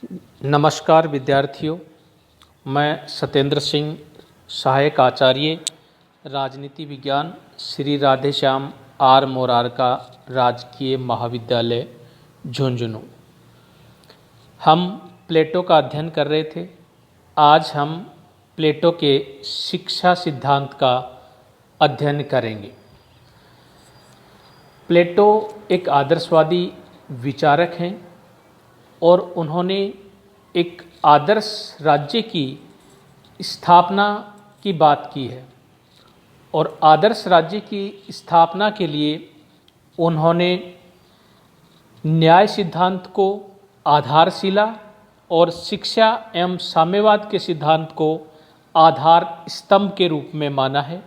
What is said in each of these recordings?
नमस्कार विद्यार्थियों, मैं सत्येंद्र सिंह, सहायक आचार्य राजनीति विज्ञान, श्री राधेश्याम आर मोरारका राजकीय महाविद्यालय झुंझुनू। हम प्लेटो का अध्ययन कर रहे थे। आज हम प्लेटो के शिक्षा सिद्धांत का अध्ययन करेंगे। प्लेटो एक आदर्शवादी विचारक हैं और उन्होंने एक आदर्श राज्य की स्थापना की बात की है और आदर्श राज्य की स्थापना के लिए उन्होंने न्याय सिद्धांत को आधारशिला और शिक्षा एवं साम्यवाद के सिद्धांत को आधार स्तंभ के रूप में माना है।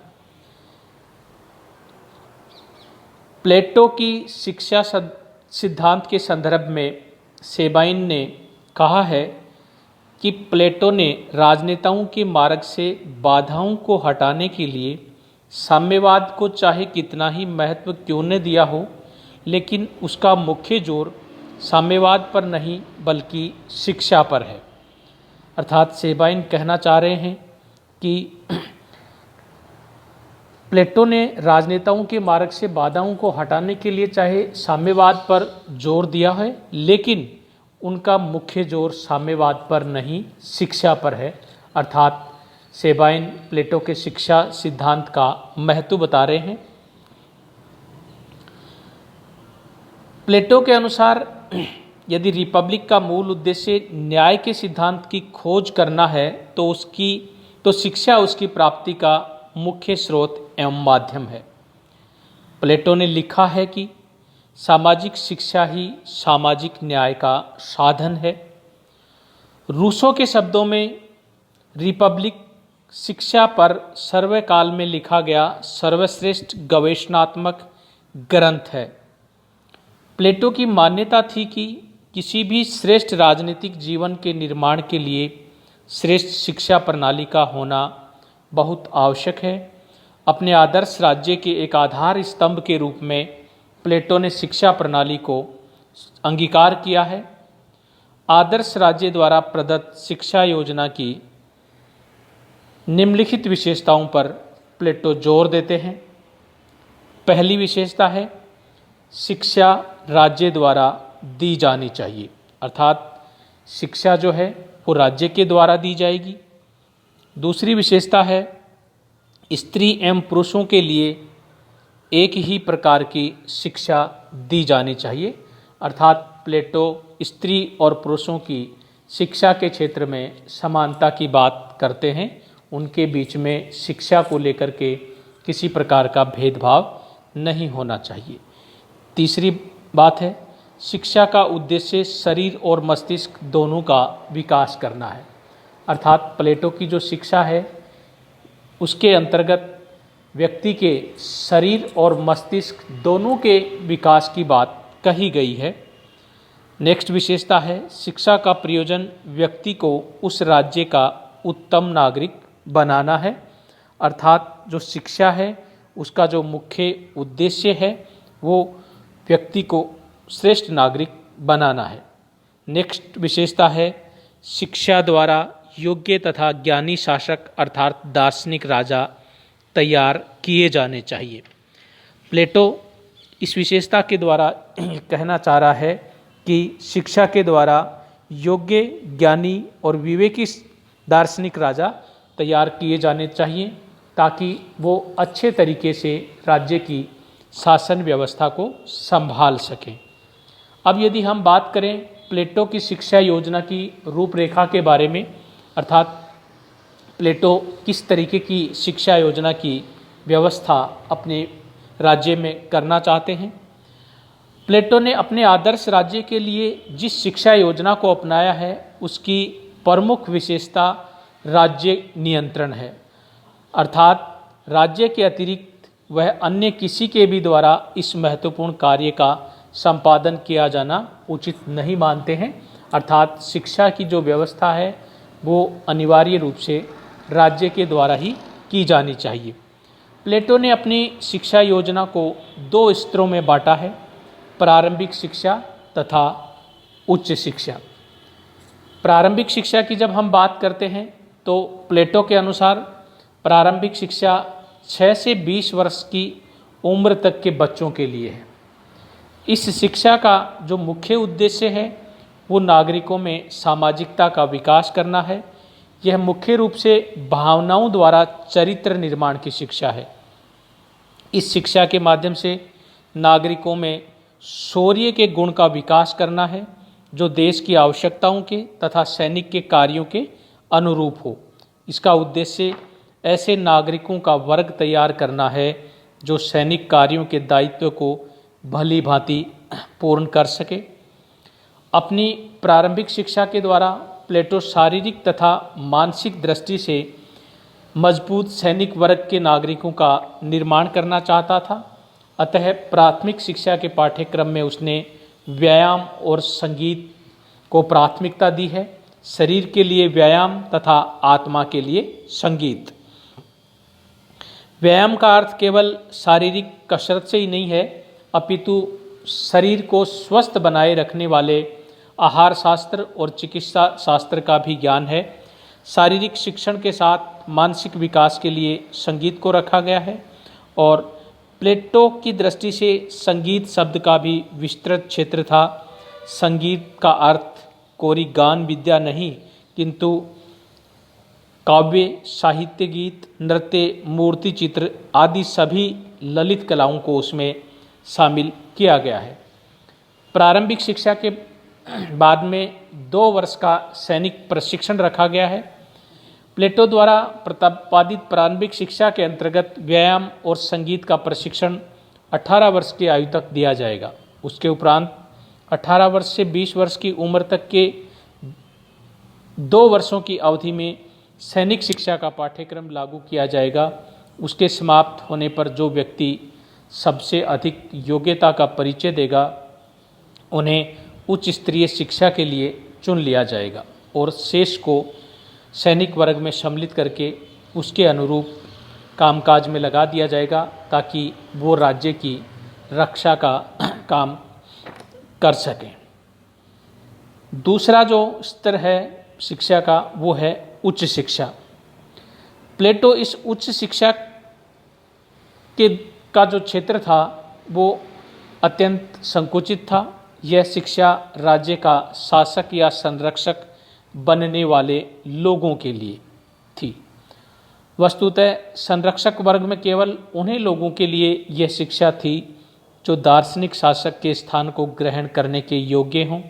प्लेटो की शिक्षा सिद्धांत के संदर्भ में सेबाइन ने कहा है कि प्लेटो ने राजनेताओं के मार्ग से बाधाओं को हटाने के लिए साम्यवाद को चाहे कितना ही महत्व क्यों न दिया हो, लेकिन उसका मुख्य जोर साम्यवाद पर नहीं बल्कि शिक्षा पर है। अर्थात सेबाइन कहना चाह रहे हैं कि प्लेटो ने राजनेताओं के मार्ग से बाधाओं को हटाने के लिए चाहे साम्यवाद पर जोर दिया है, लेकिन उनका मुख्य जोर साम्यवाद पर नहीं शिक्षा पर है। अर्थात सेबाइन प्लेटो के शिक्षा सिद्धांत का महत्व बता रहे हैं। प्लेटो के अनुसार यदि रिपब्लिक का मूल उद्देश्य न्याय के सिद्धांत की खोज करना है तो शिक्षा उसकी प्राप्ति का मुख्य स्रोत एवं माध्यम है। प्लेटो ने लिखा है कि सामाजिक शिक्षा ही सामाजिक न्याय का साधन है। रूसो के शब्दों में रिपब्लिक शिक्षा पर सर्वकाल में लिखा गया सर्वश्रेष्ठ गवेषणात्मक ग्रंथ है। प्लेटो की मान्यता थी कि किसी भी श्रेष्ठ राजनीतिक जीवन के निर्माण के लिए श्रेष्ठ शिक्षा प्रणाली का होना बहुत आवश्यक है। अपने आदर्श राज्य के एक आधार स्तंभ के रूप में प्लेटो ने शिक्षा प्रणाली को अंगीकार किया है। आदर्श राज्य द्वारा प्रदत्त शिक्षा योजना की निम्नलिखित विशेषताओं पर प्लेटो जोर देते हैं। पहली विशेषता है शिक्षा राज्य द्वारा दी जानी चाहिए, अर्थात शिक्षा जो है वो राज्य के द्वारा दी जाएगी। दूसरी विशेषता है स्त्री एवं पुरुषों के लिए एक ही प्रकार की शिक्षा दी जानी चाहिए। अर्थात प्लेटो स्त्री और पुरुषों की शिक्षा के क्षेत्र में समानता की बात करते हैं। उनके बीच में शिक्षा को लेकर के किसी प्रकार का भेदभाव नहीं होना चाहिए। तीसरी बात है शिक्षा का उद्देश्य शरीर और मस्तिष्क दोनों का विकास करना है। अर्थात प्लेटो की जो शिक्षा है उसके अंतर्गत व्यक्ति के शरीर और मस्तिष्क दोनों के विकास की बात कही गई है। नेक्स्ट विशेषता है शिक्षा का प्रयोजन व्यक्ति को उस राज्य का उत्तम नागरिक बनाना है। अर्थात जो शिक्षा है उसका जो मुख्य उद्देश्य है वो व्यक्ति को श्रेष्ठ नागरिक बनाना है। नेक्स्ट विशेषता है शिक्षा द्वारा योग्य तथा ज्ञानी शासक अर्थात दार्शनिक राजा तैयार किए जाने चाहिए। प्लेटो इस विशेषता के द्वारा कहना चाह रहा है कि शिक्षा के द्वारा योग्य, ज्ञानी और विवेकी दार्शनिक राजा तैयार किए जाने चाहिए ताकि वो अच्छे तरीके से राज्य की शासन व्यवस्था को संभाल सकें। अब यदि हम बात करें प्लेटो की शिक्षा योजना की रूपरेखा के बारे में, अर्थात प्लेटो किस तरीके की शिक्षा योजना की व्यवस्था अपने राज्य में करना चाहते हैं। प्लेटो ने अपने आदर्श राज्य के लिए जिस शिक्षा योजना को अपनाया है उसकी प्रमुख विशेषता राज्य नियंत्रण है। अर्थात राज्य के अतिरिक्त वह अन्य किसी के भी द्वारा इस महत्वपूर्ण कार्य का संपादन किया जाना उचित नहीं मानते हैं। अर्थात शिक्षा की जो व्यवस्था है वो अनिवार्य रूप से राज्य के द्वारा ही की जानी चाहिए। प्लेटो ने अपनी शिक्षा योजना को 2 स्तरों में बांटा है, प्रारंभिक शिक्षा तथा उच्च शिक्षा। प्रारंभिक शिक्षा की जब हम बात करते हैं तो प्लेटो के अनुसार प्रारंभिक शिक्षा 6 से 20 वर्ष की उम्र तक के बच्चों के लिए है। इस शिक्षा का जो मुख्य उद्देश्य है वो नागरिकों में सामाजिकता का विकास करना है। यह मुख्य रूप से भावनाओं द्वारा चरित्र निर्माण की शिक्षा है। इस शिक्षा के माध्यम से नागरिकों में शौर्य के गुण का विकास करना है जो देश की आवश्यकताओं के तथा सैनिक के कार्यों के अनुरूप हो। इसका उद्देश्य ऐसे नागरिकों का वर्ग तैयार करना है जो सैनिक कार्यों के दायित्व को भली भांति पूर्ण कर सके। अपनी प्रारंभिक शिक्षा के द्वारा प्लेटो शारीरिक तथा मानसिक दृष्टि से मजबूत सैनिक वर्ग के नागरिकों का निर्माण करना चाहता था। अतः प्राथमिक शिक्षा के पाठ्यक्रम में उसने व्यायाम और संगीत को प्राथमिकता दी है। शरीर के लिए व्यायाम तथा आत्मा के लिए संगीत। व्यायाम का अर्थ केवल शारीरिक कसरत से ही नहीं है, अपितु शरीर को स्वस्थ बनाए रखने वाले आहार शास्त्र और चिकित्सा शास्त्र का भी ज्ञान है। शारीरिक शिक्षण के साथ मानसिक विकास के लिए संगीत को रखा गया है और प्लेटो की दृष्टि से संगीत शब्द का भी विस्तृत क्षेत्र था। संगीत का अर्थ कोरी गान विद्या नहीं, किंतु काव्य, साहित्य, गीत, नृत्य, मूर्ति चित्र आदि सभी ललित कलाओं को उसमें शामिल किया गया है। प्रारंभिक शिक्षा के बाद में 2 वर्ष का सैनिक प्रशिक्षण रखा गया है। प्लेटो द्वारा प्रतिपादित प्रारंभिक शिक्षा के अंतर्गत व्यायाम और संगीत का प्रशिक्षण 18 वर्ष की आयु तक दिया जाएगा। उसके उपरांत 18 वर्ष से 20 वर्ष की उम्र तक के 2 वर्षों की अवधि में सैनिक शिक्षा का पाठ्यक्रम लागू किया जाएगा। उसके समाप्त होने पर जो व्यक्ति सबसे अधिक योग्यता का परिचय देगा उन्हें उच्च स्तरीय शिक्षा के लिए चुन लिया जाएगा और शेष को सैनिक वर्ग में सम्मिलित करके उसके अनुरूप कामकाज में लगा दिया जाएगा ताकि वो राज्य की रक्षा का काम कर सकें। दूसरा जो स्तर है शिक्षा का वो है उच्च शिक्षा। प्लेटो इस उच्च शिक्षा का जो क्षेत्र था वो अत्यंत संकुचित था। यह शिक्षा राज्य का शासक या संरक्षक बनने वाले लोगों के लिए थी। वस्तुतः संरक्षक वर्ग में केवल उन्हीं लोगों के लिए यह शिक्षा थी जो दार्शनिक शासक के स्थान को ग्रहण करने के योग्य हों।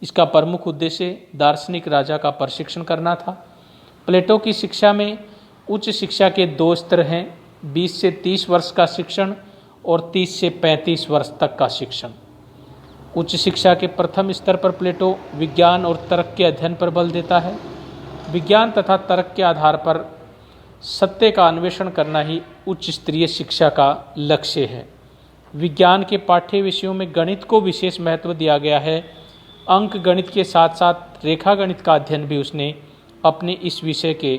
इसका प्रमुख उद्देश्य दार्शनिक राजा का प्रशिक्षण करना था। प्लेटो की शिक्षा में उच्च शिक्षा के 2 स्तर हैं, 20 से 30 वर्ष का शिक्षण और 30 से 35 वर्ष तक का शिक्षण। उच्च शिक्षा के प्रथम स्तर पर प्लेटो विज्ञान और तर्क के अध्ययन पर बल देता है। विज्ञान तथा तर्क के आधार पर सत्य का अन्वेषण करना ही उच्च स्तरीय शिक्षा का लक्ष्य है। विज्ञान के पाठ्य विषयों में गणित को विशेष महत्व दिया गया है। अंक गणित के साथ साथ रेखा गणित का अध्ययन भी उसने अपने इस विषय के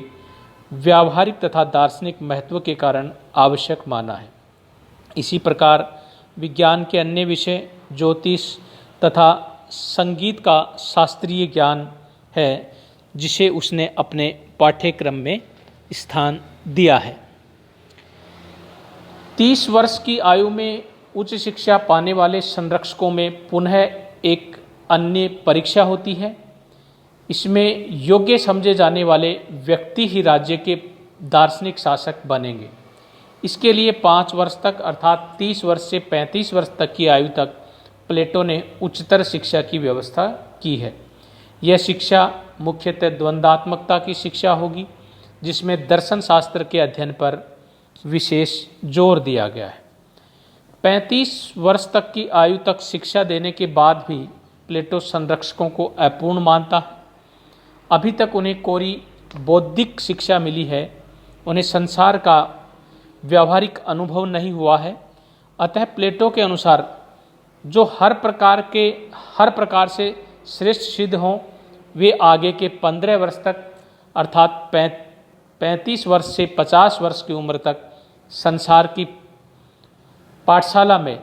व्यावहारिक तथा दार्शनिक महत्व के कारण आवश्यक माना है। इसी प्रकार विज्ञान के अन्य विषय ज्योतिष तथा संगीत का शास्त्रीय ज्ञान है जिसे उसने अपने पाठ्यक्रम में स्थान दिया है। 30 वर्ष की आयु में उच्च शिक्षा पाने वाले संरक्षकों में पुनः एक अन्य परीक्षा होती है। इसमें योग्य समझे जाने वाले व्यक्ति ही राज्य के दार्शनिक शासक बनेंगे। इसके लिए 5 वर्ष तक अर्थात 30 वर्ष से 35 वर्ष तक की आयु तक प्लेटो ने उच्चतर शिक्षा की व्यवस्था की है। यह शिक्षा मुख्यतः द्वंद्वात्मकता की शिक्षा होगी जिसमें दर्शन शास्त्र के अध्ययन पर विशेष जोर दिया गया है। 35 वर्ष तक की आयु तक शिक्षा देने के बाद भी प्लेटो संरक्षकों को अपूर्ण मानता है। अभी तक उन्हें कोई बौद्धिक शिक्षा मिली है, उन्हें संसार का व्यावहारिक अनुभव नहीं हुआ है। अतः प्लेटो के अनुसार जो हर प्रकार से श्रेष्ठ सिद्ध हों वे आगे के 15 वर्ष तक अर्थात 35 वर्ष से 50 वर्ष की उम्र तक संसार की पाठशाला में